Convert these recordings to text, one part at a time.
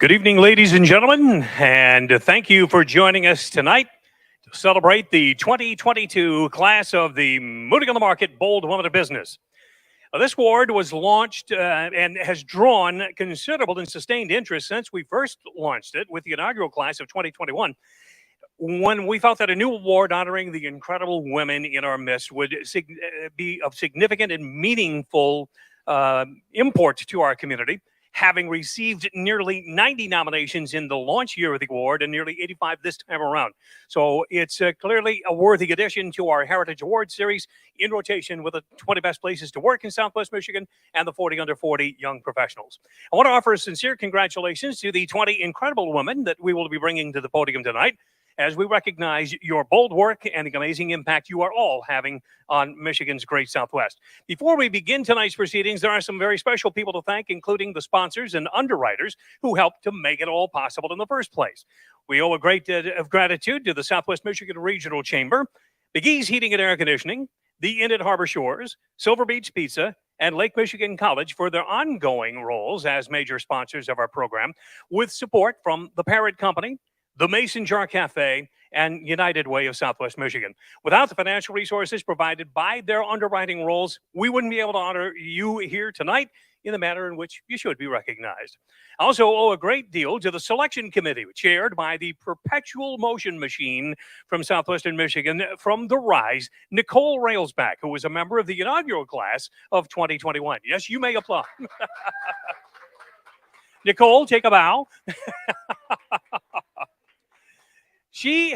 Good evening, ladies and gentlemen, and thank you for joining us tonight to celebrate the 2022 class of the Moody on the Market Bold Woman of Business. This award was launched and has drawn considerable and sustained interest since we first launched it with the inaugural class of 2021, when we felt that a new award honoring the incredible women in our midst would be of significant and meaningful import to our community. Having received nearly 90 nominations in the launch year of the award and nearly 85 this time around. So it's clearly a worthy addition to our Heritage Award series in rotation with the 20 best places to work in Southwest Michigan and the 40 under 40 young professionals. I want to offer sincere congratulations to the 20 incredible women that we will be bringing to the podium tonight, as we recognize your bold work and the amazing impact you are all having on Michigan's great Southwest. Before we begin tonight's proceedings, there are some very special people to thank, including the sponsors and underwriters who helped to make it all possible in the first place. We owe a great debt of gratitude to the Southwest Michigan Regional Chamber, McGee's Heating and Air Conditioning, the Inn at Harbor Shores, Silver Beach Pizza, and Lake Michigan College for their ongoing roles as major sponsors of our program, with support from the Parrott Company, the Mason Jar Cafe, and United Way of Southwest Michigan. Without the financial resources provided by their underwriting roles, we wouldn't be able to honor you here tonight in the manner in which you should be recognized. I also owe a great deal to the selection committee, chaired by the perpetual motion machine from Southwestern Michigan, from the Rise, Nicole Railsback, who was a member of the inaugural class of 2021. Yes, you may applaud. Nicole, take a bow. She,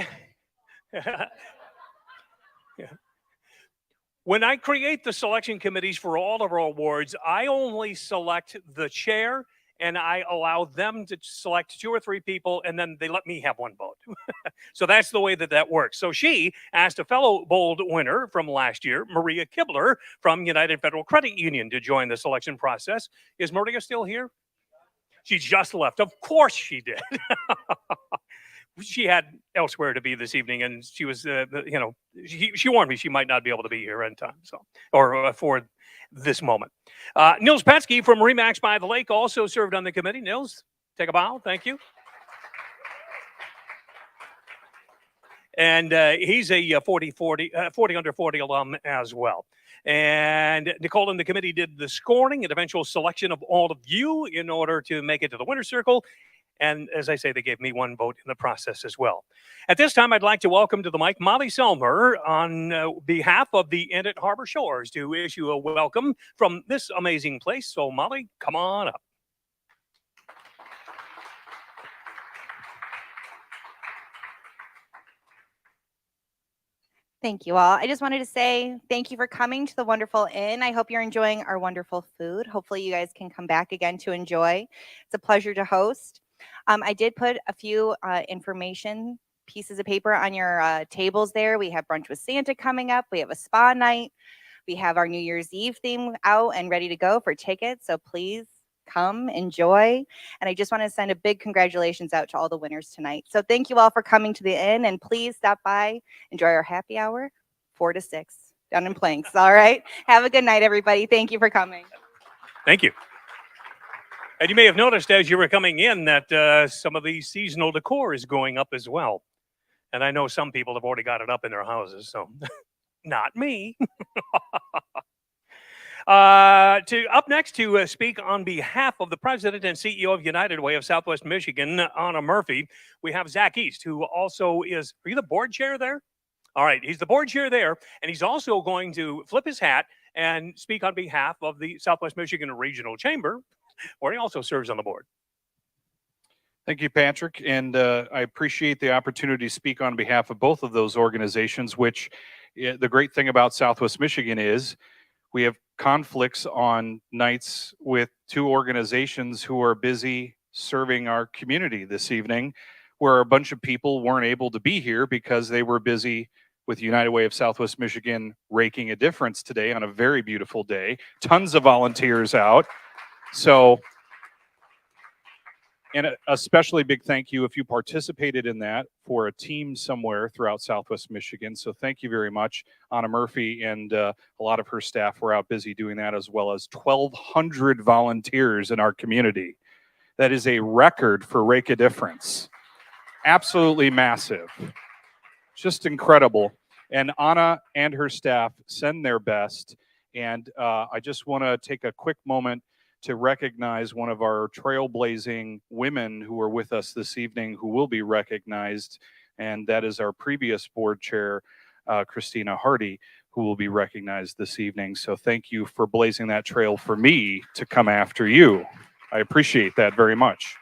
when I create the selection committees for all of our awards, I only select the chair and I allow them to select 2 or 3 people, and then they let me have 1 vote. So that's the way that works. So she asked a fellow bold winner from last year, Maria Kibler from United Federal Credit Union, to join the selection process. Is Maria still here? She just left. Of course she did. She had elsewhere to be this evening, and she was, she warned me she might not be able to be here in time, or for this moment. Nils Petsky from Remax by the Lake also served on the committee. Nils, take a bow. Thank you. And he's a 40 under 40 alum as well. And Nicole and the committee did the scoring and eventual selection of all of you in order to make it to the winner's circle. And as I say, they gave me 1 vote in the process as well. At this time, I'd like to welcome to the mic Molly Selmer on behalf of the Inn at Harbor Shores to issue a welcome from this amazing place. So Molly, come on up. Thank you all. I just wanted to say thank you for coming to the wonderful inn. I hope you're enjoying our wonderful food. Hopefully you guys can come back again to enjoy. It's a pleasure to host. I did put a few information pieces of paper on your tables there. We have Brunch with Santa coming up. We have a spa night. We have our New Year's Eve theme out and ready to go for tickets. So please come, enjoy. And I just want to send a big congratulations out to all the winners tonight. So thank you all for coming to the inn, and please stop by, enjoy our happy hour, 4 to 6 down in Planks. All right. Have a good night, everybody. Thank you for coming. Thank you. And you may have noticed as you were coming in that some of the seasonal decor is going up as well. And I know some people have already got it up in their houses, so not me. Up next to speak on behalf of the president and CEO of United Way of Southwest Michigan, Anna Murphy, we have Zach East, who also is, are you the board chair there? All right, he's the board chair there, and he's also going to flip his hat and speak on behalf of the Southwest Michigan Regional Chamber, where he also serves on the board. Thank you, Patrick, and I appreciate the opportunity to speak on behalf of both of those organizations, which the great thing about Southwest Michigan is we have conflicts on nights with 2 organizations who are busy serving our community this evening, where a bunch of people weren't able to be here because they were busy with United Way of Southwest Michigan raking a difference today on a very beautiful day. Tons of volunteers out. So, and a especially big thank you if you participated in that for a team somewhere throughout Southwest Michigan. So thank you very much. Anna Murphy and a lot of her staff were out busy doing that, as well as 1,200 volunteers in our community. That is a record for Rake a Difference. Absolutely massive. Just incredible. And Anna and her staff send their best. And I just want to take a quick moment to recognize one of our trailblazing women who are with us this evening who will be recognized. And that is our previous board chair, Christina Hardy, who will be recognized this evening. So thank you for blazing that trail for me to come after you. I appreciate that very much.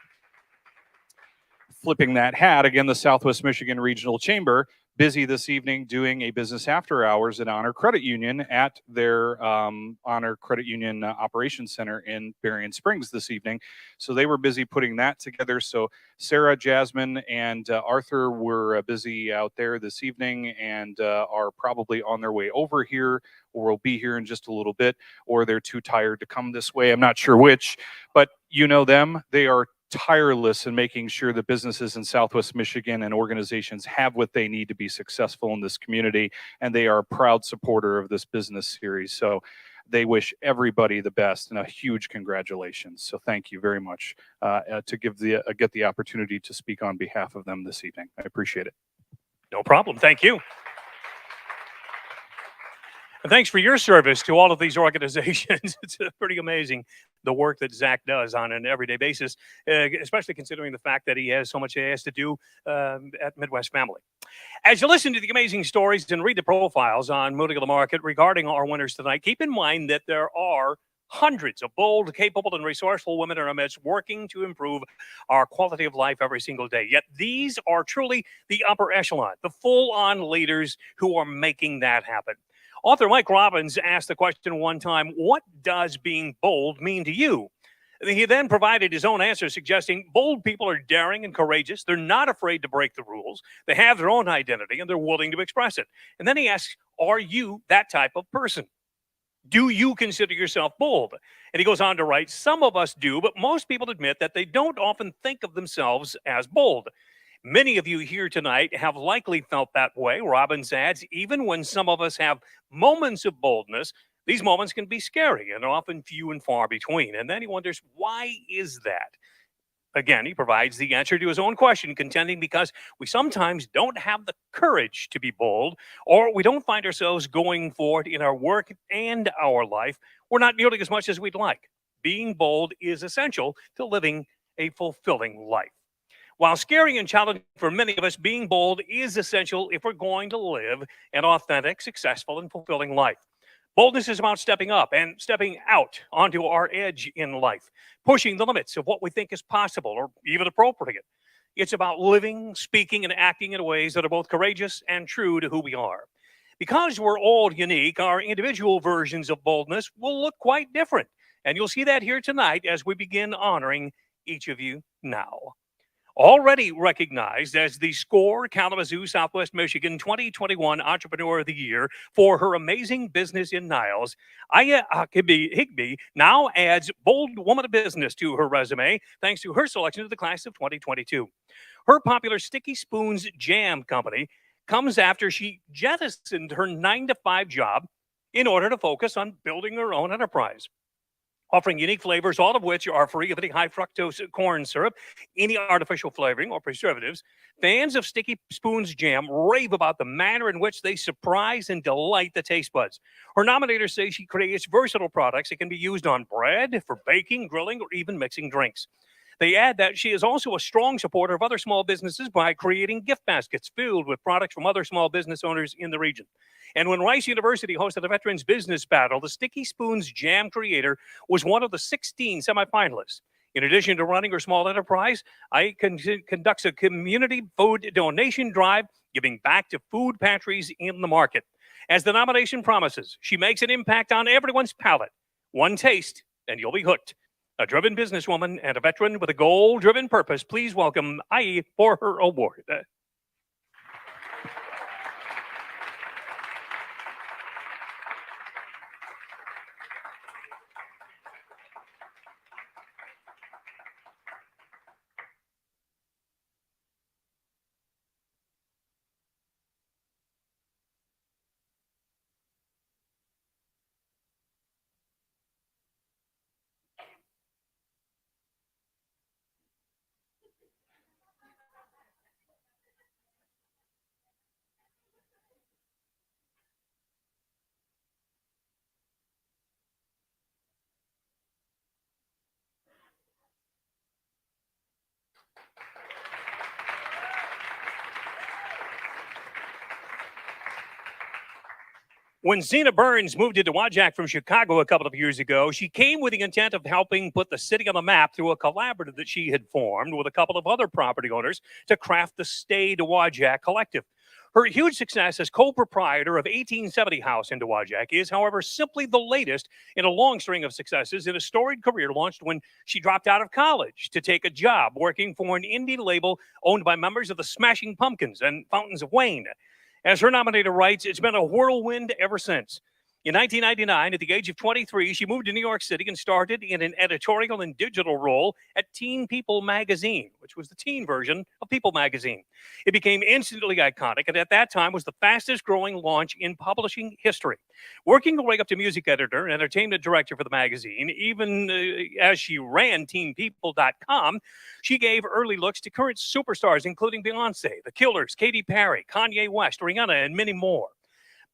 Flipping that hat, again, the Southwest Michigan Regional Chamber, busy this evening doing a business after hours at Honor Credit Union at their Honor Credit Union Operations Center in Berrien Springs this evening. So they were busy putting that together. So Sarah, Jasmine, and Arthur were busy out there this evening and are probably on their way over here, or will be here in just a little bit, or they're too tired to come this way. I'm not sure which, but you know them. They are tireless in making sure that businesses in Southwest Michigan and organizations have what they need to be successful in this community, and they are a proud supporter of this business series. So they wish everybody the best and a huge congratulations. So thank you very much to get the opportunity to speak on behalf of them this evening. I appreciate it. No problem. Thank you. And thanks for your service to all of these organizations. It's pretty amazing the work that Zach does on an everyday basis, especially considering the fact that he has so much he has to do at Midwest Family. As you listen to the amazing stories and read the profiles on Moody of the Market regarding our winners tonight, keep in mind that there are hundreds of bold, capable, and resourceful women in our midst working to improve our quality of life every single day. Yet these are truly the upper echelon, the full-on leaders who are making that happen. Author Mike Robbins asked the question one time, what does being bold mean to you? He then provided his own answer, suggesting bold people are daring and courageous. They're not afraid to break the rules. They have their own identity, and they're willing to express it. And then he asks, are you that type of person? Do you consider yourself bold? And he goes on to write, some of us do, but most people admit that they don't often think of themselves as bold. Many of you here tonight have likely felt that way. Robbins adds, even when some of us have moments of boldness, these moments can be scary and often few and far between. And then he wonders, why is that? Again, he provides the answer to his own question, contending because we sometimes don't have the courage to be bold, or we don't find ourselves going forward in our work and our life. We're not nearly as much as we'd like. Being bold is essential to living a fulfilling life. While scary and challenging for many of us, being bold is essential if we're going to live an authentic, successful, and fulfilling life. Boldness is about stepping up and stepping out onto our edge in life, pushing the limits of what we think is possible or even appropriate. It's about living, speaking, and acting in ways that are both courageous and true to who we are. Because we're all unique, our individual versions of boldness will look quite different. And you'll see that here tonight as we begin honoring each of you now. Already recognized as the SCORE Kalamazoo Southwest Michigan 2021 Entrepreneur of the Year for her amazing business in Niles, Aya Higby now adds Bold Woman of Business to her resume thanks to her selection of the class of 2022. Her popular Sticky Spoons Jam company comes after she jettisoned her 9-to-5 job in order to focus on building her own enterprise. Offering unique flavors, all of which are free of any high fructose corn syrup, any artificial flavoring or preservatives. Fans of Sticky Spoons Jam rave about the manner in which they surprise and delight the taste buds. Her nominators say she creates versatile products that can be used on bread, for baking, grilling, or even mixing drinks. They add that she is also a strong supporter of other small businesses by creating gift baskets filled with products from other small business owners in the region. And when Rice University hosted the Veterans Business Battle, the Sticky Spoons Jam creator was one of the 16 semifinalists. In addition to running her small enterprise, I conducts a community food donation drive, giving back to food pantries in the market. As the nomination promises, she makes an impact on everyone's palate. One taste, and you'll be hooked. A driven businesswoman and a veteran with a goal-driven purpose. Please welcome Ai for her award. When Zena Burns moved into Wajak from Chicago a couple of years ago, she came with the intent of helping put the city on the map through a collaborative that she had formed with a couple of other property owners to craft the Stay to Wajak Collective. Her huge success as co-proprietor of 1870 House in Wajak is, however, simply the latest in a long string of successes in a storied career launched when she dropped out of college to take a job working for an indie label owned by members of the Smashing Pumpkins and Fountains of Wayne. As her nominator writes, it's been a whirlwind ever since. In 1999, at the age of 23, she moved to New York City and started in an editorial and digital role at Teen People magazine, which was the teen version of People magazine. It became instantly iconic and at that time was the fastest growing launch in publishing history. Working her way up to music editor and entertainment director for the magazine, even as she ran teenpeople.com, she gave early looks to current superstars including Beyonce, The Killers, Katy Perry, Kanye West, Rihanna, and many more.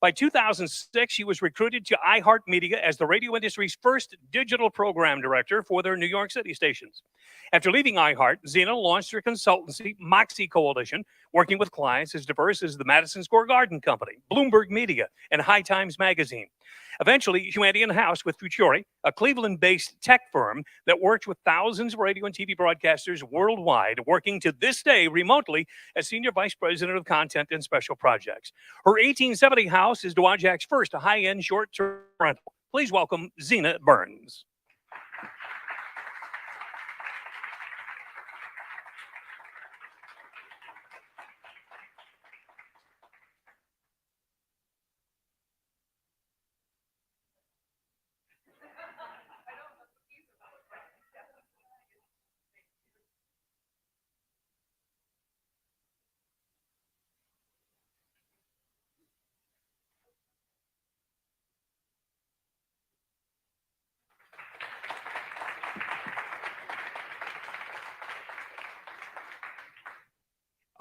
By 2006, she was recruited to iHeartMedia as the radio industry's first digital program director for their New York City stations. After leaving iHeart, Zena launched her consultancy, Moxie Coalition, working with clients as diverse as the Madison Square Garden Company, Bloomberg Media, and High Times Magazine. Eventually, she went in-house with Futuri, a Cleveland-based tech firm that works with thousands of radio and TV broadcasters worldwide, working to this day remotely as Senior Vice President of Content and Special Projects. Her 1870 house is Wajak's first high-end short-term rental. Please welcome Zena Burns.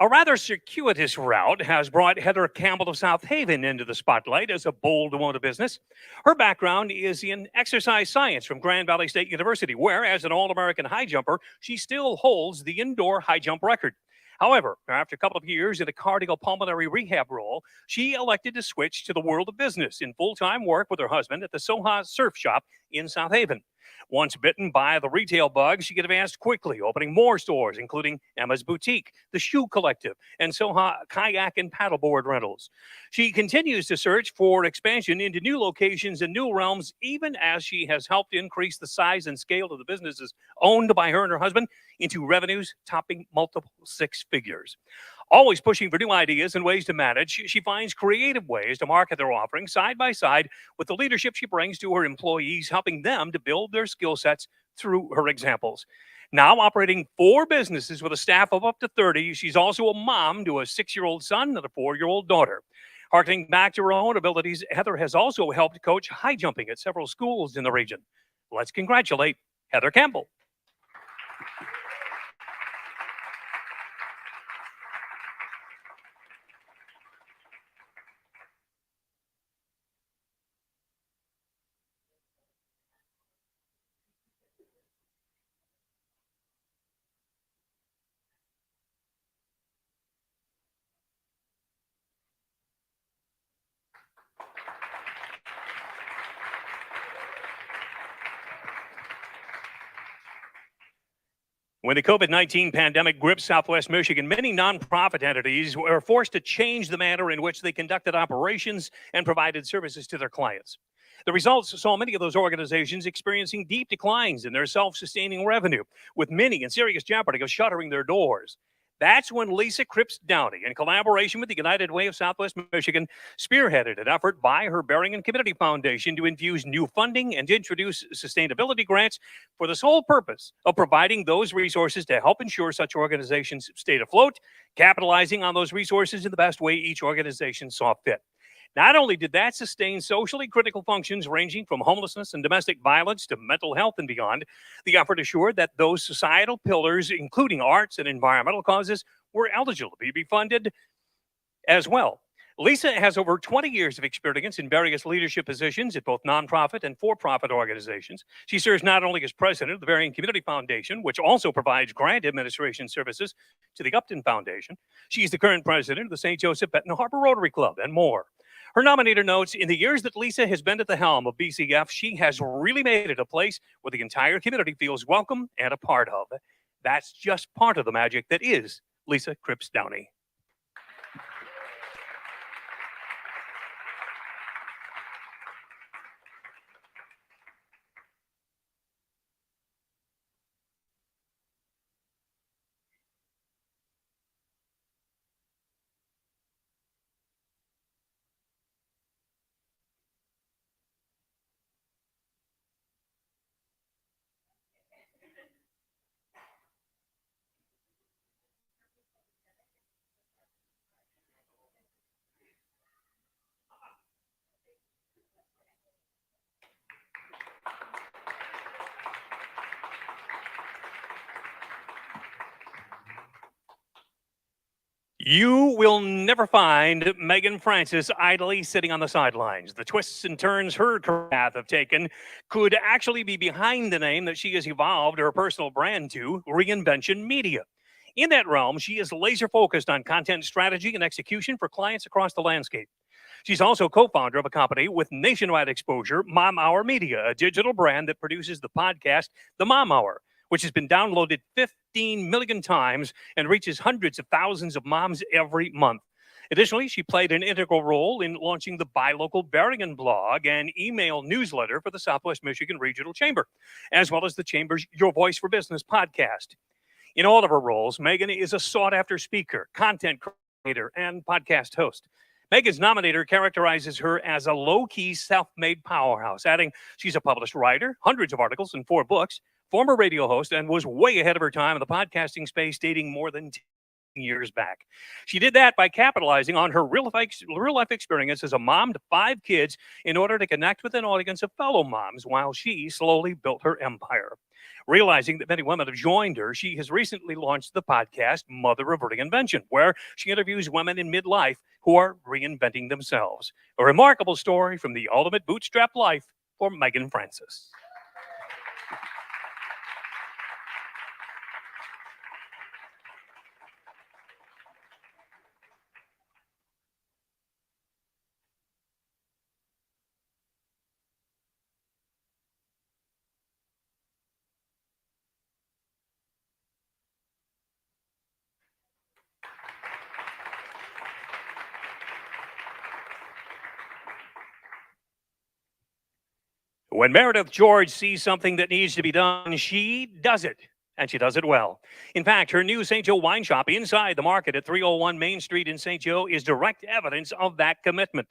A rather circuitous route has brought Heather Campbell of South Haven into the spotlight as a bold woman of business. Her background is in exercise science from Grand Valley State University, where, as an All-American high jumper, she still holds the indoor high jump record. However, after a couple of years in a cardiopulmonary rehab role, she elected to switch to the world of business in full-time work with her husband at the Soha Surf Shop in South Haven. Once bitten by the retail bug, she advanced quickly, opening more stores, including Emma's Boutique, the Shoe Collective, and Soha Kayak and Paddleboard Rentals. She continues to search for expansion into new locations and new realms, even as she has helped increase the size and scale of the businesses owned by her and her husband into revenues topping multiple six figures. Always pushing for new ideas and ways to manage, she finds creative ways to market their offerings side by side with the leadership she brings to her employees, helping them to build their skill sets through her examples. Now operating 4 businesses with a staff of up to 30, she's also a mom to a 6-year-old son and a 4-year-old daughter. Harkening back to her own abilities, Heather has also helped coach high jumping at several schools in the region. Let's congratulate Heather Campbell. When the COVID-19 pandemic gripped Southwest Michigan, many nonprofit entities were forced to change the manner in which they conducted operations and provided services to their clients. The results saw many of those organizations experiencing deep declines in their self-sustaining revenue, with many in serious jeopardy of shuttering their doors. That's when Lisa Cripps Downey, in collaboration with the United Way of Southwest Michigan, spearheaded an effort by her Berrien Community Foundation to infuse new funding and introduce sustainability grants for the sole purpose of providing those resources to help ensure such organizations stayed afloat, capitalizing on those resources in the best way each organization saw fit. Not only did that sustain socially critical functions ranging from homelessness and domestic violence to mental health and beyond, the effort assured that those societal pillars, including arts and environmental causes, were eligible to be funded as well. Lisa has over 20 years of experience in various leadership positions at both nonprofit and for-profit organizations. She serves not only as president of the Varian Community Foundation, which also provides grant administration services to the Upton Foundation. She's the current president of the St. Joseph Benton Harbor Rotary Club, and more. Her nominator notes, in the years that Lisa has been at the helm of BCF, she has really made it a place where the entire community feels welcome and a part of. That's just part of the magic that is Lisa Cripps Downey. You will never find Megan Francis idly sitting on the sidelines. The twists and turns her career path have taken could actually be behind the name that she has evolved her personal brand to, Reinvention Media. In that realm, she is laser focused on content strategy and execution for clients across the landscape. She's also co-founder of a company with nationwide exposure, Mom Hour Media, a digital brand that produces the podcast, The Mom Hour, which has been downloaded 15 million times and reaches hundreds of thousands of moms every month. Additionally, she played an integral role in launching the Buy Local Varian blog and email newsletter for the Southwest Michigan Regional Chamber, as well as the Chamber's Your Voice for Business podcast. In all of her roles, Megan is a sought-after speaker, content creator, and podcast host. Megan's nominator characterizes her as a low-key, self-made powerhouse, adding she's a published writer, hundreds of articles and 4 books, former radio host, and was way ahead of her time in the podcasting space dating more than 10 years back. She did that by capitalizing on her real-life experience as a mom to 5 kids in order to connect with an audience of fellow moms while she slowly built her empire. Realizing that many women have joined her, she has recently launched the podcast Mother of Reinvention, where she interviews women in midlife who are reinventing themselves. A remarkable story from the ultimate bootstrap life for Megan Francis. When Meredith George sees something that needs to be done, she does it, and she does it well. In fact, her new St. Joe wine shop inside the market at 301 Main Street in St. Joe is direct evidence of that commitment.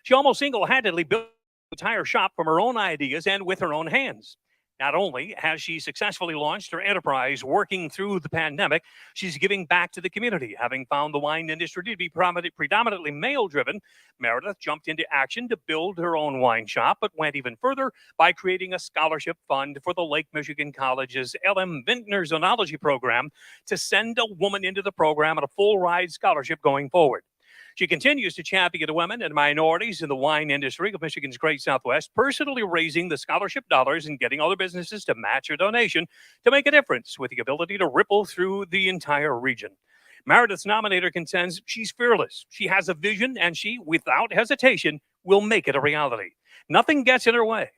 She almost single-handedly built the entire shop from her own ideas and with her own hands. Not only has she successfully launched her enterprise working through the pandemic, she's giving back to the community. Having found the wine industry to be predominantly male-driven, Meredith jumped into action to build her own wine shop, but went even further by creating a scholarship fund for the Lake Michigan College's L.M. Vintner Zonology program to send a woman into the program on a full-ride scholarship going forward. She continues to champion women and minorities in the wine industry of Michigan's Great Southwest, personally raising the scholarship dollars and getting other businesses to match her donation to make a difference with the ability to ripple through the entire region. Meredith's nominator contends she's fearless. She has a vision, and she, without hesitation, will make it a reality. Nothing gets in her way.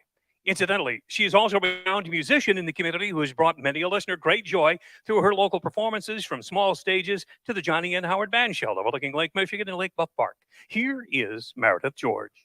Incidentally, she is also a renowned musician in the community who has brought many a listener great joy through her local performances from small stages to the Johnny N. Howard Band Shell overlooking Lake Michigan and Lake Buff Park. Here is Meredith George.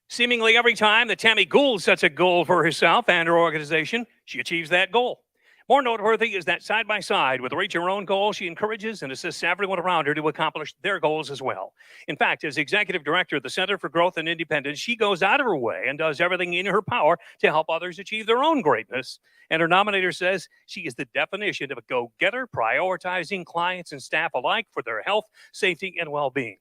Seemingly every time that Tammy Gould sets a goal for herself and her organization, she achieves that goal. More noteworthy is that side by side with reaching her own goals, she encourages and assists everyone around her to accomplish their goals as well. In fact, as executive director of the Center for Growth and Independence, she goes out of her way and does everything in her power to help others achieve their own greatness. And her nominator says she is the definition of a go-getter, prioritizing clients and staff alike for their health, safety, and well-being.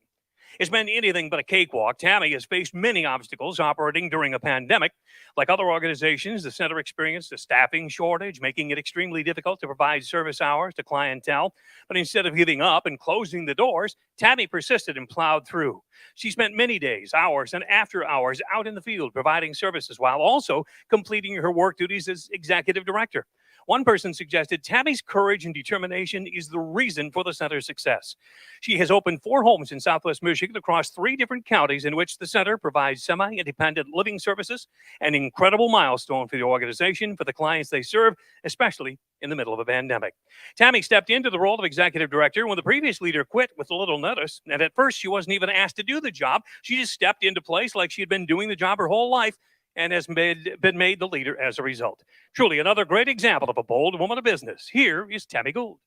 It's been anything but a cakewalk. Tammy has faced many obstacles operating during a pandemic. Like other organizations, the center experienced a staffing shortage, making it extremely difficult to provide service hours to clientele. But instead of giving up and closing the doors, Tammy persisted and plowed through. She spent many days, hours, and after hours out in the field providing services while also completing her work duties as executive director. One person suggested Tammy's courage and determination is the reason for the center's success. She has opened 4 homes in Southwest Michigan across 3 different counties in which the center provides semi-independent living services, an incredible milestone for the organization, for the clients they serve, especially in the middle of a pandemic. Tammy stepped into the role of executive director when the previous leader quit with little notice, and at first she wasn't even asked to do the job. She just stepped into place like she had been doing the job her whole life, and has been made the leader as a result. Truly another great example of a bold woman of business. Here is Tammy Gould.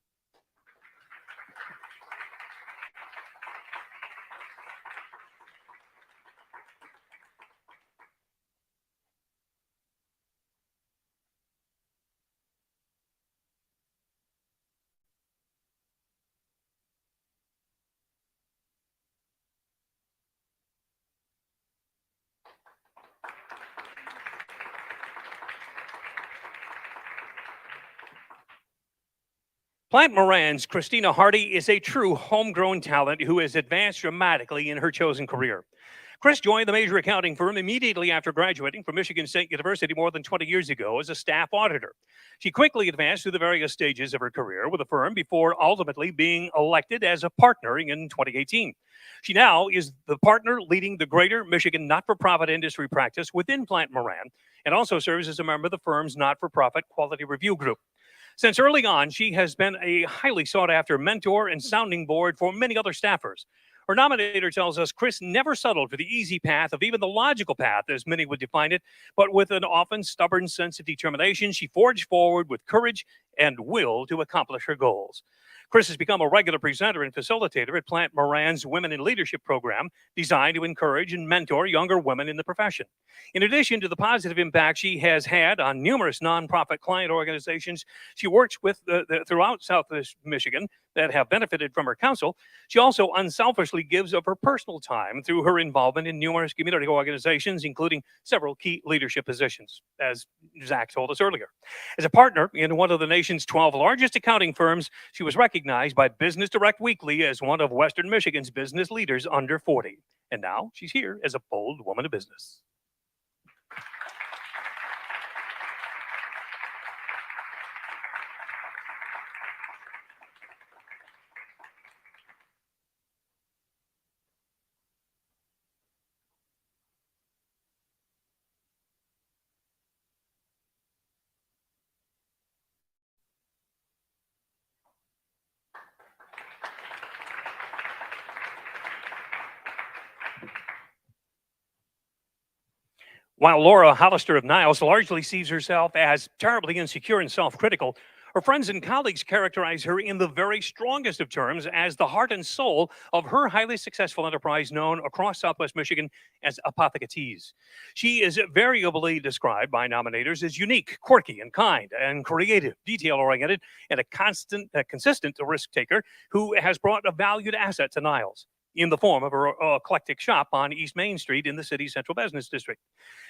Plant Moran's Christina Hardy is a true homegrown talent who has advanced dramatically in her chosen career. Chris joined the major accounting firm immediately after graduating from Michigan State University more than 20 years ago as a staff auditor. She quickly advanced through the various stages of her career with the firm before ultimately being elected as a partner in 2018. She now is the partner leading the Greater Michigan not-for-profit industry practice within Plant Moran and also serves as a member of the firm's not-for-profit quality review group. Since early on, she has been a highly sought-after mentor and sounding board for many other staffers. Her nominator tells us Chris never settled for the easy path of even the logical path, as many would define it, but with an often stubborn sense of determination, she forged forward with courage and will to accomplish her goals. Chris has become a regular presenter and facilitator at Plant Moran's Women in Leadership program, designed to encourage and mentor younger women in the profession. In addition to the positive impact she has had on numerous nonprofit client organizations she works with throughout Southwest Michigan that have benefited from her counsel, she also unselfishly gives of her personal time through her involvement in numerous community organizations, including several key leadership positions, as Zach told us earlier. As a partner in one of the nation's 12 largest accounting firms, she was recognized by Business Direct Weekly as one of Western Michigan's business leaders under 40. And now she's here as a bold woman of business. While Laura Hollister of Niles largely sees herself as terribly insecure and self-critical, her friends and colleagues characterize her in the very strongest of terms as the heart and soul of her highly successful enterprise known across Southwest Michigan as Apothecatees. She is variably described by nominators as unique, quirky, and kind, and creative, detail-oriented, and a consistent risk taker who has brought a valued asset to Niles in the form of her eclectic shop on East Main Street in the city's central business district.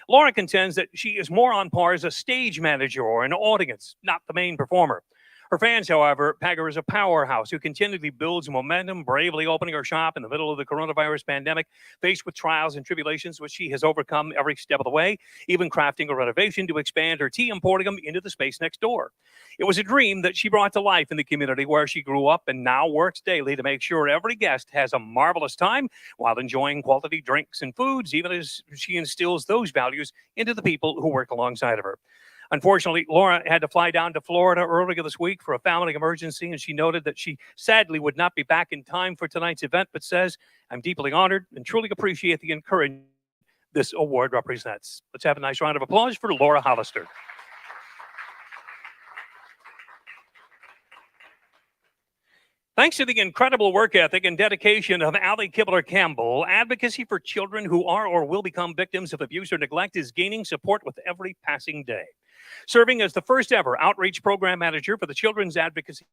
Laura contends that she is more on par as a stage manager or an audience, not the main performer. Her fans, however, peg her as a powerhouse who continually builds momentum, bravely opening her shop in the middle of the coronavirus pandemic, faced with trials and tribulations which she has overcome every step of the way, even crafting a renovation to expand her tea emporium into the space next door. It was a dream that she brought to life in the community where she grew up and now works daily to make sure every guest has a marvelous time while enjoying quality drinks and foods, even as she instills those values into the people who work alongside of her. Unfortunately, Laura had to fly down to Florida earlier this week for a family emergency, and she noted that she sadly would not be back in time for tonight's event, but says, "I'm deeply honored and truly appreciate the encouragement this award represents." Let's have a nice round of applause for Laura Hollister. Thanks to the incredible work ethic and dedication of Allie Kibler Campbell, advocacy for children who are or will become victims of abuse or neglect is gaining support with every passing day. Serving as the first ever outreach program manager for the Children's Advocacy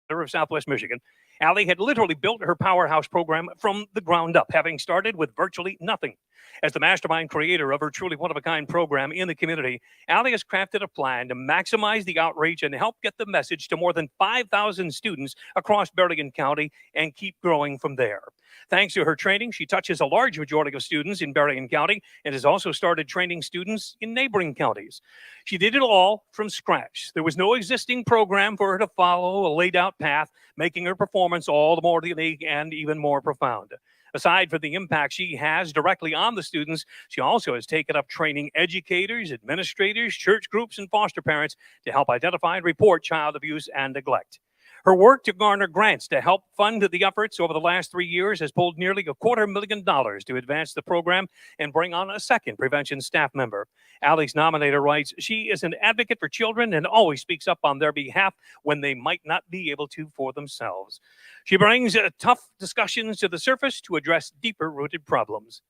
Center of Southwest Michigan, Allie had literally built her powerhouse program from the ground up, having started with virtually nothing. As the mastermind creator of her truly one-of-a-kind program in the community, Allie has crafted a plan to maximize the outreach and help get the message to more than 5,000 students across Berrien County and keep growing from there. Thanks to her training, she touches a large majority of students in Berrien County and has also started training students in neighboring counties. She did it all from scratch. There was no existing program for her to follow, a laid out path, making her performance all the more unique and even more profound. Aside from the impact she has directly on the students, she also has taken up training educators, administrators, church groups, and foster parents to help identify and report child abuse and neglect. Her work to garner grants to help fund the efforts over the last 3 years has pulled nearly $250,000 to advance the program and bring on a second prevention staff member. Allie's nominator writes, she is an advocate for children and always speaks up on their behalf when they might not be able to for themselves. She brings tough discussions to the surface to address deeper rooted problems.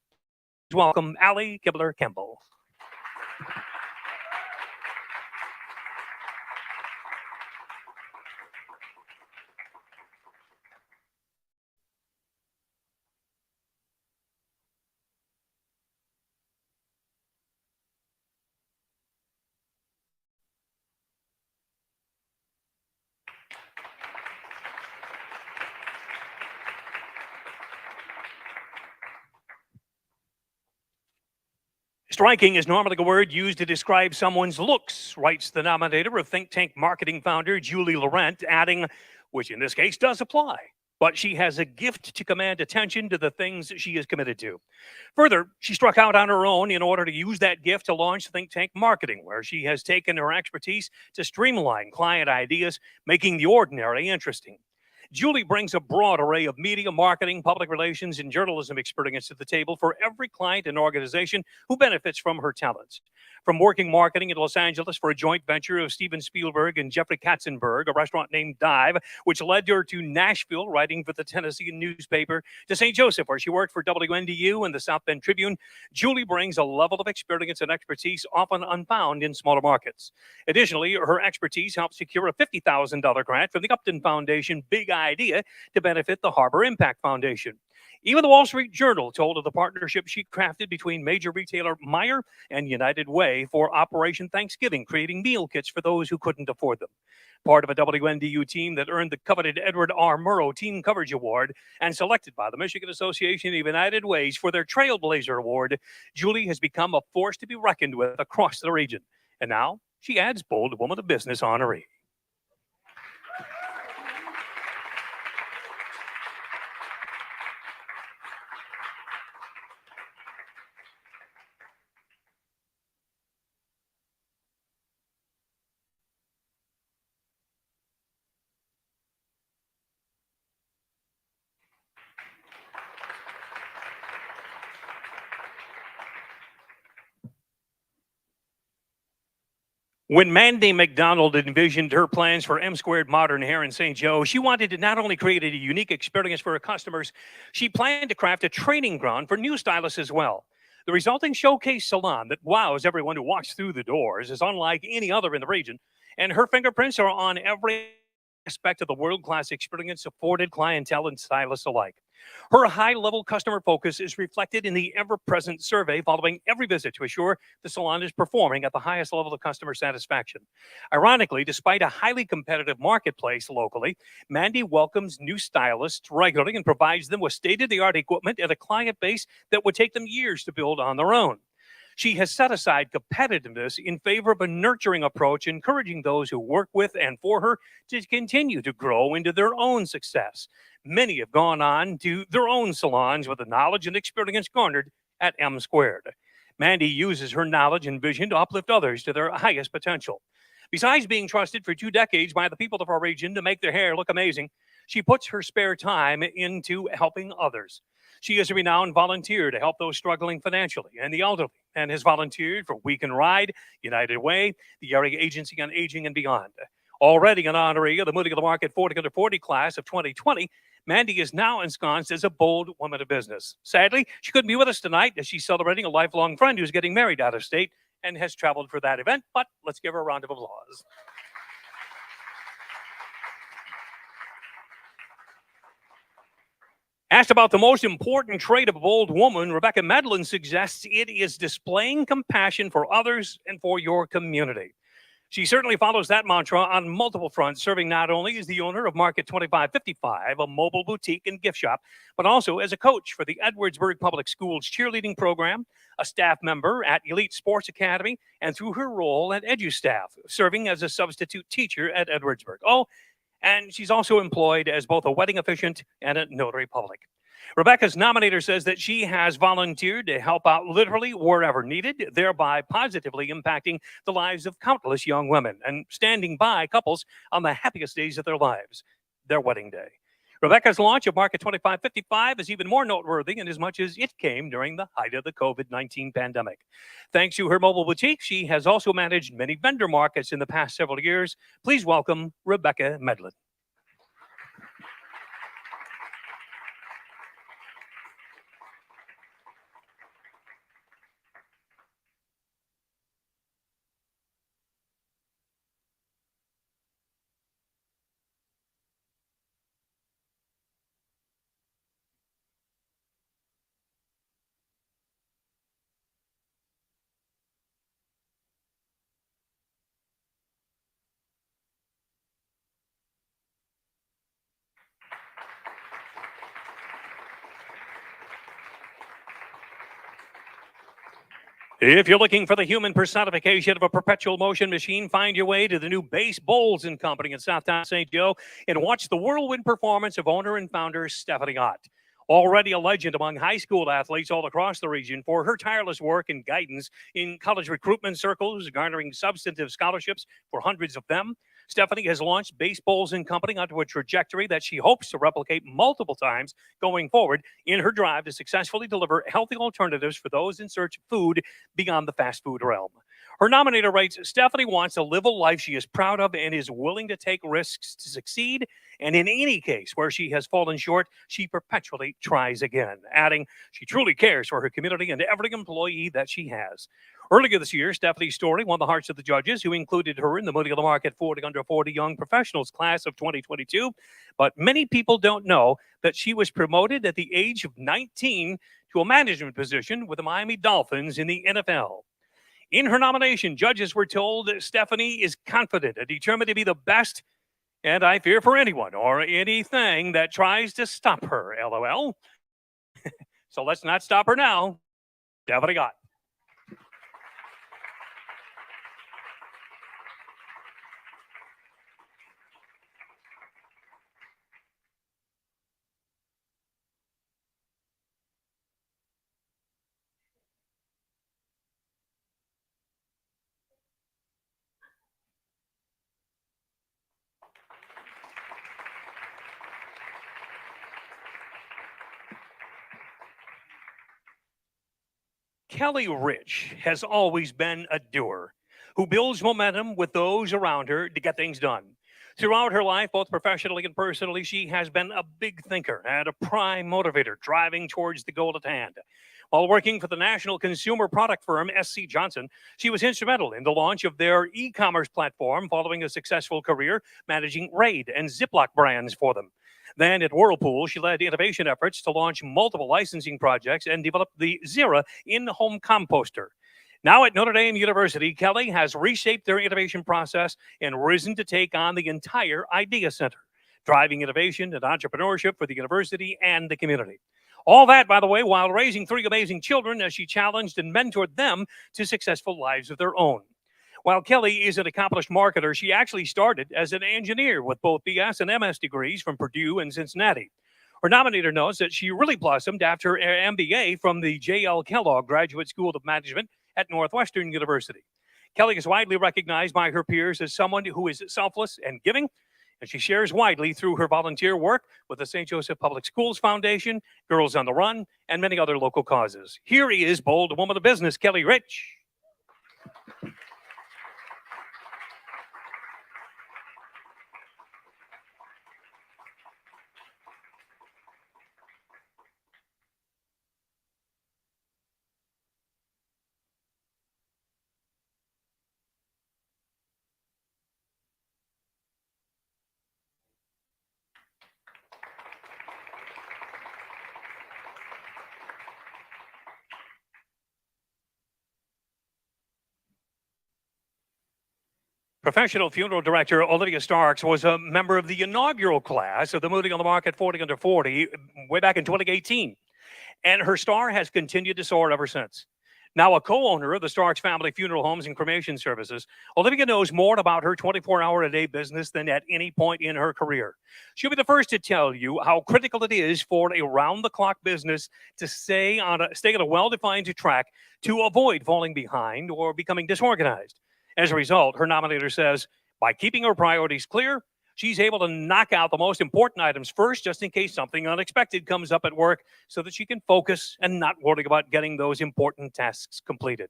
Welcome, Allie Kibler Campbell. Striking is normally a word used to describe someone's looks, writes the nominator of Think Tank marketing founder Julie Laurent, adding, which in this case does apply, but she has a gift to command attention to the things she is committed to. Further, she struck out on her own in order to use that gift to launch Think Tank Marketing, where she has taken her expertise to streamline client ideas, making the ordinary interesting. Julie brings a broad array of media, marketing, public relations, and journalism experience to the table for every client and organization who benefits from her talents. From working marketing in Los Angeles for a joint venture of Steven Spielberg and Jeffrey Katzenberg, a restaurant named Dive, which led her to Nashville, writing for the Tennessee newspaper, to St. Joseph, where she worked for WNDU and the South Bend Tribune, Julie brings a level of experience and expertise often unfound in smaller markets. Additionally, her expertise helped secure a $50,000 grant from the Upton Foundation Big Idea to benefit the Harbor Impact Foundation. Even the Wall Street Journal told of the partnership she crafted between major retailer Meijer and United Way for Operation Thanksgiving, creating meal kits for those who couldn't afford them. Part of a WNDU team that earned the coveted Edward R. Murrow Team Coverage Award and selected by the Michigan Association of United Ways for their Trailblazer Award, Julie has become a force to be reckoned with across the region. And now she adds Bold Woman of Business honoree. When Mandy McDonald envisioned her plans for M Squared Modern Hair in St. Joe, she wanted to not only create a unique experience for her customers, she planned to craft a training ground for new stylists as well. The resulting showcase salon that wows everyone who walks through the doors is unlike any other in the region, and her fingerprints are on every aspect of the world-class experience afforded clientele and stylists alike. Her high-level customer focus is reflected in the ever-present survey following every visit to assure the salon is performing at the highest level of customer satisfaction. Ironically, despite a highly competitive marketplace locally, Mandy welcomes new stylists regularly and provides them with state-of-the-art equipment and a client base that would take them years to build on their own. She has set aside competitiveness in favor of a nurturing approach, encouraging those who work with and for her to continue to grow into their own success. Many have gone on to their own salons with the knowledge and experience garnered at M Squared. Mandy uses her knowledge and vision to uplift others to their highest potential. Besides being trusted for 2 decades by the people of our region to make their hair look amazing, she puts her spare time into helping others. She is a renowned volunteer to help those struggling financially and the elderly, and has volunteered for We Can Ride, United Way, the Area Agency on Aging, and beyond. Already an honoree of the Moody of the Market 40 under 40 class of 2020, Mandy is now ensconced as a bold woman of business. Sadly, she couldn't be with us tonight as she's celebrating a lifelong friend who's getting married out of state and has traveled for that event, but let's give her a round of applause. Asked about the most important trait of a bold woman, Rebecca Medlin suggests it is displaying compassion for others and for your community. She certainly follows that mantra on multiple fronts, serving not only as the owner of Market 2555, a mobile boutique and gift shop, but also as a coach for the Edwardsburg Public Schools cheerleading program, a staff member at Elite Sports Academy, and through her role at EduStaff, serving as a substitute teacher at Edwardsburg. Oh, and she's also employed as both a wedding officiant and a notary public. Rebecca's nominator says that she has volunteered to help out literally wherever needed, thereby positively impacting the lives of countless young women and standing by couples on the happiest days of their lives, their wedding day. Rebecca's launch of Market 2555 is even more noteworthy in as much as it came during the height of the COVID-19 pandemic. Thanks to her mobile boutique, she has also managed many vendor markets in the past several years. Please welcome Rebecca Medlin. If you're looking for the human personification of a perpetual motion machine, find your way to the new Base Bowls and Company in Southtown St. Joe and watch the whirlwind performance of owner and founder Stephanie Ott. Already a legend among high school athletes all across the region for her tireless work and guidance in college recruitment circles, garnering substantive scholarships for hundreds of them, Stephanie has launched Base Bowls and Company onto a trajectory that she hopes to replicate multiple times going forward in her drive to successfully deliver healthy alternatives for those in search of food beyond the fast food realm. Her nominator writes, Stephanie wants to live a life she is proud of and is willing to take risks to succeed. And in any case where she has fallen short, she perpetually tries again, adding she truly cares for her community and every employee that she has. Earlier this year, Stephanie's story won the hearts of the judges, who included her in the Moody of the Market 40 under 40 Young Professionals class of 2022. But many people don't know that she was promoted at the age of 19 to a management position with the Miami Dolphins in the NFL. In her nomination, judges were told that Stephanie is confident and determined to be the best, and I fear for anyone or anything that tries to stop her, LOL. So let's not stop her now. Stephanie Ott. Kelly Rich has always been a doer who builds momentum with those around her to get things done. Throughout her life, both professionally and personally, she has been a big thinker and a prime motivator, driving towards the goal at hand. While working for the national consumer product firm SC Johnson, she was instrumental in the launch of their e-commerce platform following a successful career managing Raid and Ziploc brands for them. Then at Whirlpool, she led innovation efforts to launch multiple licensing projects and develop the Zera in-home composter. Now at Notre Dame University, Kelly has reshaped their innovation process and risen to take on the entire Idea Center, driving innovation and entrepreneurship for the university and the community. All that, by the way, while raising 3 amazing children as she challenged and mentored them to successful lives of their own. While Kelly is an accomplished marketer, she actually started as an engineer with both BS and MS degrees from Purdue and Cincinnati. Her nominator knows that she really blossomed after her MBA from the J.L. Kellogg Graduate School of Management at Northwestern University. Kelly is widely recognized by her peers as someone who is selfless and giving, and she shares widely through her volunteer work with the St. Joseph Public Schools Foundation, Girls on the Run, and many other local causes. Here is bold woman of business, Kelly Rich. Professional funeral director Olivia Starks was a member of the inaugural class of the Moody on the Market 40 Under 40 way back in 2018. And her star has continued to soar ever since. Now a co-owner of the Starks Family Funeral Homes and Cremation Services, Olivia knows more about her 24-hour-a-day business than at any point in her career. She'll be the first to tell you how critical it is for a round-the-clock business to stay on a well-defined track to avoid falling behind or becoming disorganized. As a result, her nominator says, by keeping her priorities clear, she's able to knock out the most important items first, just in case something unexpected comes up at work, so that she can focus and not worry about getting those important tasks completed.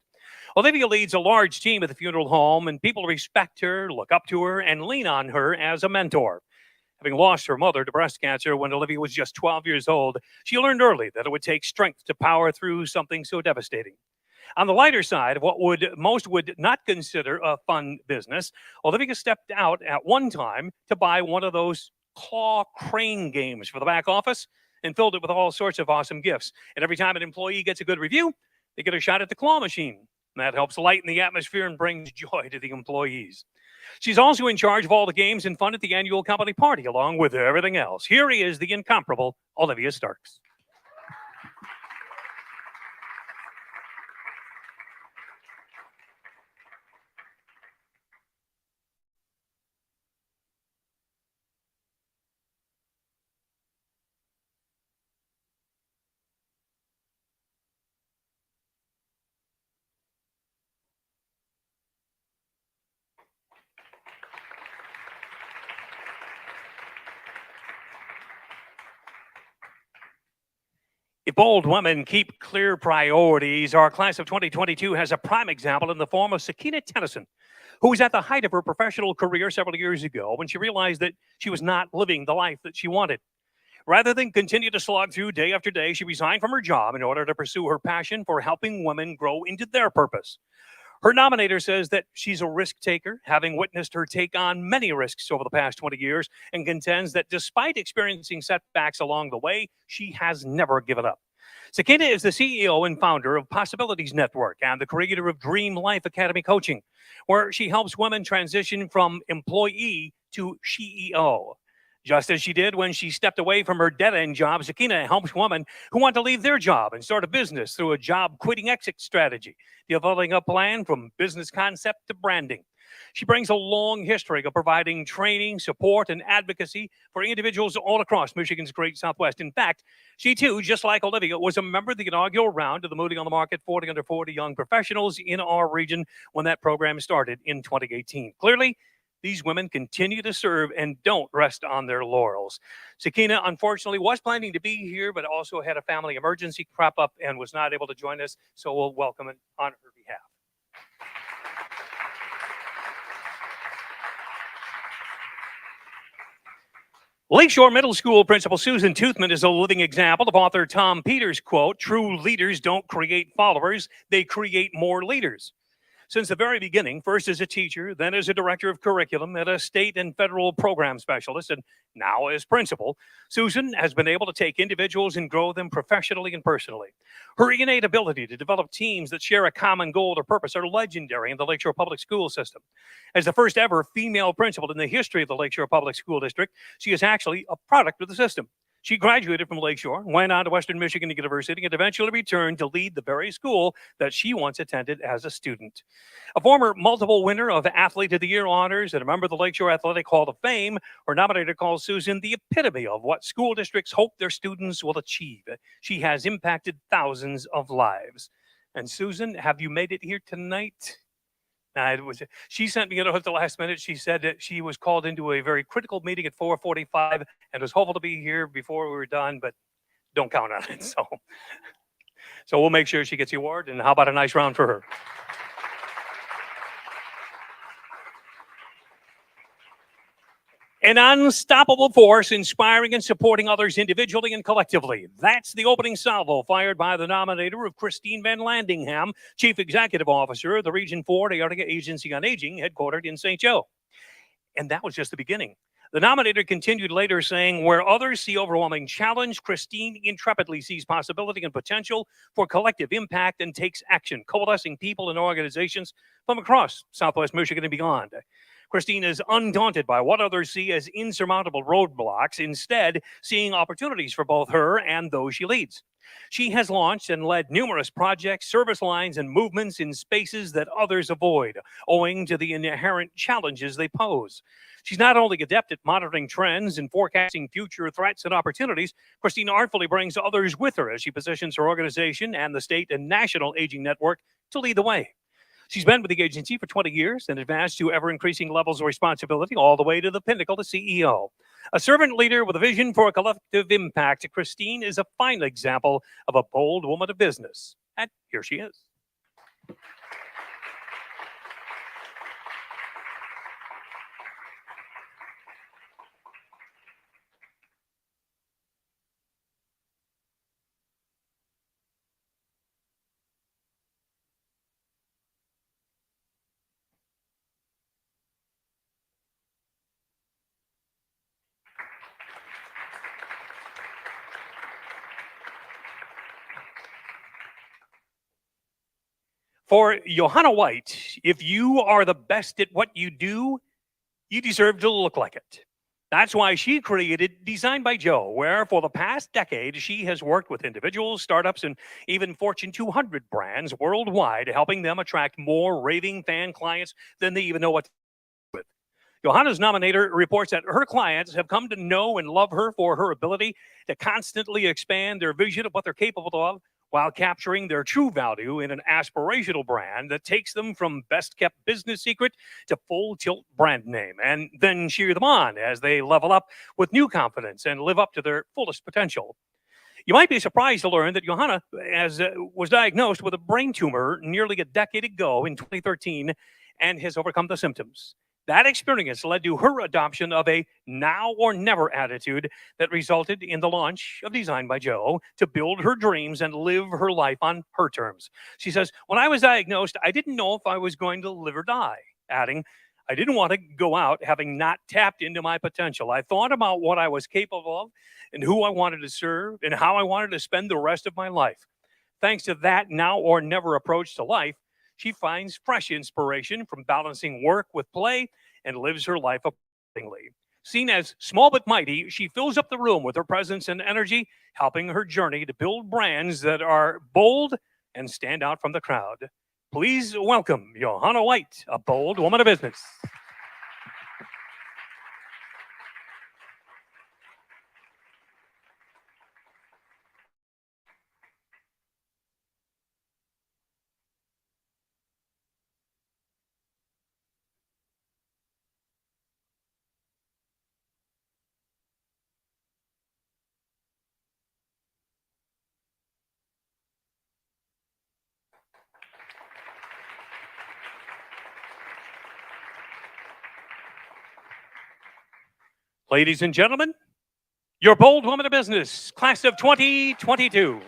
Olivia leads a large team at the funeral home, and people respect her, look up to her, and lean on her as a mentor. Having lost her mother to breast cancer when Olivia was just 12 years old, she learned early that it would take strength to power through something so devastating. On the lighter side of what most would not consider a fun business, Olivia stepped out at one time to buy one of those claw crane games for the back office and filled it with all sorts of awesome gifts. And every time an employee gets a good review, they get a shot at the claw machine. And that helps lighten the atmosphere and brings joy to the employees. She's also in charge of all the games and fun at the annual company party, along with everything else. Here he is, the incomparable Olivia Starks. If bold women keep clear priorities, our class of 2022 has a prime example in the form of Sakina Tennyson, who was at the height of her professional career several years ago when she realized that she was not living the life that she wanted. Rather than continue to slog through day after day, she resigned from her job in order to pursue her passion for helping women grow into their purpose. Her nominator says that she's a risk taker, having witnessed her take on many risks over the past 20 years, and contends that despite experiencing setbacks along the way, she has never given up. Sakina is the CEO and founder of Possibilities Network and the creator of Dream Life Academy Coaching, where she helps women transition from employee to CEO. Just as she did when she stepped away from her dead-end job, Sakina helps women who want to leave their job and start a business through a job quitting exit strategy, developing a plan from business concept to branding. She brings a long history of providing training, support, and advocacy for individuals all across Michigan's great Southwest. In fact, she too, just like Olivia, was a member of the inaugural round of the Moody on the Market 40 Under 40 Young Professionals in our region when that program started in 2018. Clearly, these women continue to serve and don't rest on their laurels. Sakina, unfortunately, was planning to be here, but also had a family emergency crop up and was not able to join us, so we'll welcome it on her behalf. Lakeshore Middle School Principal Susan Toothman is a living example of author Tom Peters' quote, "True leaders don't create followers, they create more leaders." Since the very beginning, first as a teacher, then as a director of curriculum at a state and federal program specialist, and now as principal, Susan has been able to take individuals and grow them professionally and personally. Her innate ability to develop teams that share a common goal or purpose are legendary in the Lakeshore Public School system. As the first ever female principal in the history of the Lakeshore Public School District, she is actually a product of the system. She graduated from Lakeshore, went on to Western Michigan University, and eventually returned to lead the very school that she once attended as a student. A former multiple winner of Athlete of the Year honors and a member of the Lakeshore Athletic Hall of Fame, her nominator calls Susan the epitome of what school districts hope their students will achieve. She has impacted thousands of lives. And Susan, have you made it here tonight? She sent me a note at the last minute. She said that she was called into a very critical meeting at 4:45 and was hopeful to be here before we were done, but don't count on it. So we'll make sure she gets the award. And how about a nice round for her? An unstoppable force, inspiring and supporting others individually and collectively. That's the opening salvo fired by the nominator of Christine Van Landingham, Chief Executive Officer of the Region 4 Area Agency on Aging, headquartered in St. Joe. And that was just the beginning. The nominator continued later saying, where others see overwhelming challenge, Christine intrepidly sees possibility and potential for collective impact and takes action, coalescing people and organizations from across Southwest Michigan and beyond. Christine is undaunted by what others see as insurmountable roadblocks, instead seeing opportunities for both her and those she leads. She has launched and led numerous projects, service lines, and movements in spaces that others avoid, owing to the inherent challenges they pose. She's not only adept at monitoring trends and forecasting future threats and opportunities, Christine artfully brings others with her as she positions her organization and the state and national aging network to lead the way. She's been with the agency for 20 years and advanced to ever-increasing levels of responsibility all the way to the pinnacle to CEO. A servant leader with a vision for a collective impact, Christine is a fine example of a bold woman of business. And here she is. For Johanna White, if you are the best at what you do, you deserve to look like it. That's why she created Design by Joe, where for the past decade, she has worked with individuals, startups, and even Fortune 200 brands worldwide, helping them attract more raving fan clients than they even know what to do with. Johanna's nominator reports that her clients have come to know and love her for her ability to constantly expand their vision of what they're capable of, while capturing their true value in an aspirational brand that takes them from best kept business secret to full tilt brand name, and then cheer them on as they level up with new confidence and live up to their fullest potential. You might be surprised to learn that Johanna was diagnosed with a brain tumor nearly a decade ago in 2013 and has overcome the symptoms. That experience led to her adoption of a now or never attitude that resulted in the launch of Design by Joe to build her dreams and live her life on her terms. She says, "When I was diagnosed, I didn't know if I was going to live or die," adding, "I didn't want to go out having not tapped into my potential. I thought about what I was capable of and who I wanted to serve and how I wanted to spend the rest of my life." Thanks to that now or never approach to life, she finds fresh inspiration from balancing work with play and lives her life accordingly. Seen as small but mighty, she fills up the room with her presence and energy, helping her journey to build brands that are bold and stand out from the crowd. Please welcome Johanna White, a bold woman of business. Ladies and gentlemen, your bold woman of business, class of 2022.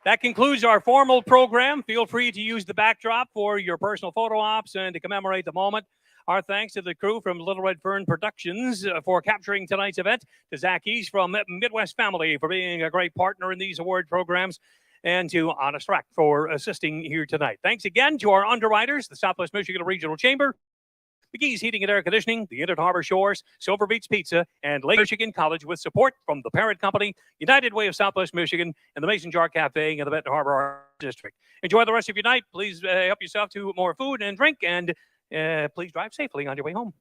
That concludes our formal program. Feel free to use the backdrop for your personal photo ops and to commemorate the moment. Our thanks to the crew from Little Red Fern Productions for capturing tonight's event, to Zach East from Midwest Family for being a great partner in these award programs, and to Honest Rack for assisting here tonight. Thanks again to our underwriters, the Southwest Michigan Regional Chamber, McGee's Heating and Air Conditioning, the Inland Harbor Shores, Silver Beach Pizza, and Lake Michigan College, with support from the parent company, United Way of Southwest Michigan, and the Mason Jar Cafe in the Benton Harbor Art District. Enjoy the rest of your night. Please help yourself to more food and drink, and please drive safely on your way home.